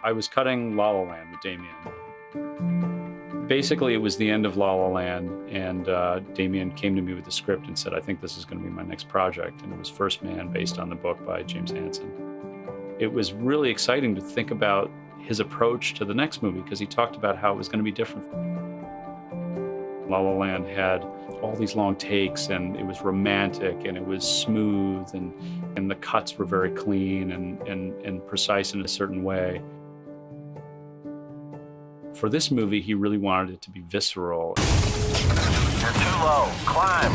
I was cutting La La Land with Damien. Basically, it was the end of La La Land, and Damien came to me with the script and said, I think this is going to be my next project. And it was First Man, based on the book by James Hansen. It was really exciting to think about his approach to the next movie, because he talked about how it was going to be different. La La Land had all these long takes, and it was romantic, and it was smooth, and the cuts were very clean and precise in a certain way. For this movie, he really wanted it to be visceral. You're too low. Climb.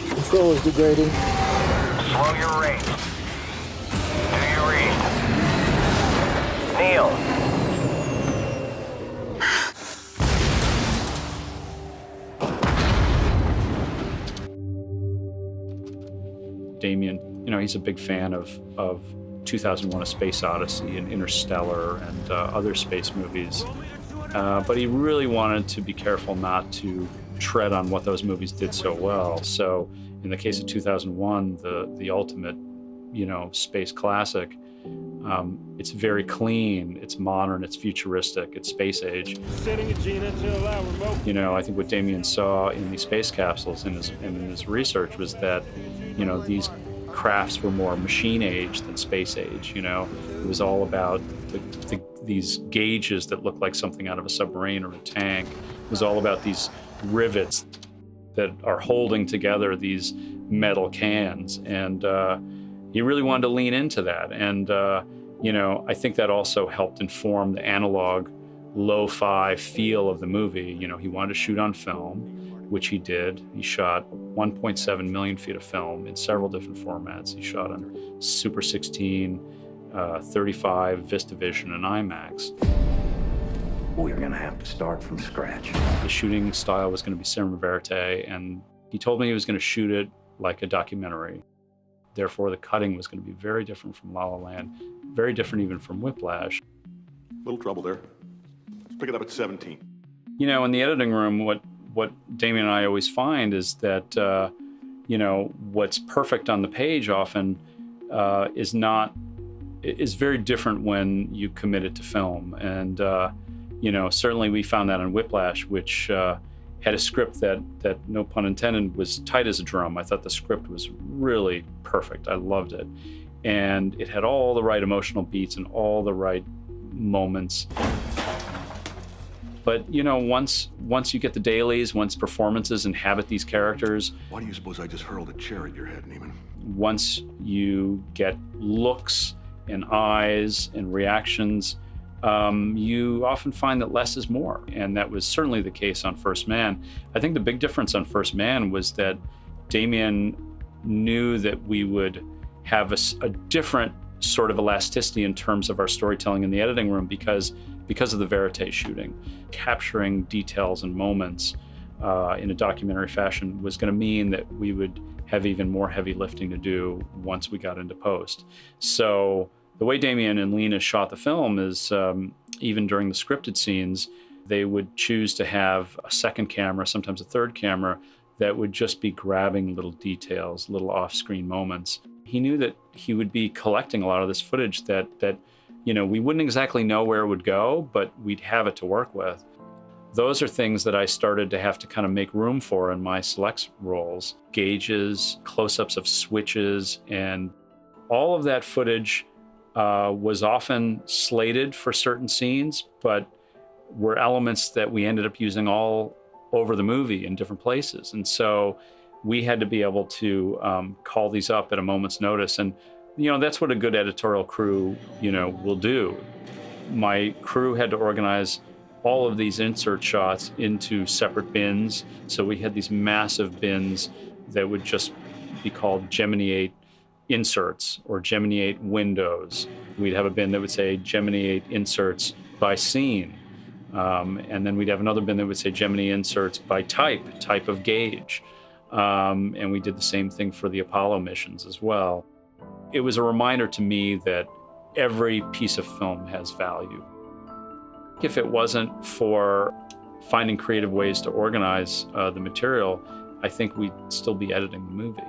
Control is degrading. Slow your rate. Do you read? Neil. Damien, he's a big fan of 2001: A Space Odyssey and Interstellar and other space movies. But he really wanted to be careful not to tread on what those movies did so well. So in the case of 2001, the ultimate, space classic, it's very clean, it's modern, it's futuristic, it's space age. I think what Damien saw in these space capsules in his research was that, these crafts were more machine age than space age. It was all about these gauges that looked like something out of a submarine or a tank. It was all about these rivets that are holding together these metal cans, and he really wanted to lean into that. And I think that also helped inform the analog lo-fi feel of the movie. He wanted to shoot on film, which he did. He shot 1.7 million feet of film in several different formats. He shot on Super 16, 35, VistaVision, and IMAX. We're gonna have to start from scratch. The shooting style was gonna be cinema verite, and he told me he was gonna shoot it like a documentary. Therefore, the cutting was gonna be very different from La La Land, very different even from Whiplash. Little trouble there. Let's pick it up at 17. In the editing room, what Damien and I always find is that, what's perfect on the page often is very different when you commit it to film. And, certainly we found that on Whiplash, which had a script that, no pun intended, was tight as a drum. I thought the script was really perfect. I loved it. And it had all the right emotional beats and all the right moments. But, once you get the dailies, once performances inhabit these characters. Why do you suppose I just hurled a chair at your head, Neiman? Once you get looks and eyes and reactions, you often find that less is more. And that was certainly the case on First Man. I think the big difference on First Man was that Damien knew that we would have a different sort of elasticity in terms of our storytelling in the editing room because of the verite shooting. Capturing details and moments in a documentary fashion was going to mean that we would have even more heavy lifting to do once we got into post. So the way Damien and Lena shot the film is, even during the scripted scenes, they would choose to have a second camera, sometimes a third camera, that would just be grabbing little details, little off-screen moments. He knew that he would be collecting a lot of this footage that we wouldn't exactly know where it would go, but we'd have it to work with. Those are things that I started to have to kind of make room for in my select roles. Gauges, close-ups of switches, and all of that footage was often slated for certain scenes, but were elements that we ended up using all over the movie in different places. And so we had to be able to call these up at a moment's notice. And that's what a good editorial crew, will do. My crew had to organize all of these insert shots into separate bins. So we had these massive bins that would just be called Gemini 8 inserts or Gemini 8 windows. We'd have a bin that would say Gemini 8 inserts by scene. And then we'd have another bin that would say Gemini inserts by type of gauge. And we did the same thing for the Apollo missions as well. It was a reminder to me that every piece of film has value. If it wasn't for finding creative ways to organize the material, I think we'd still be editing the movie.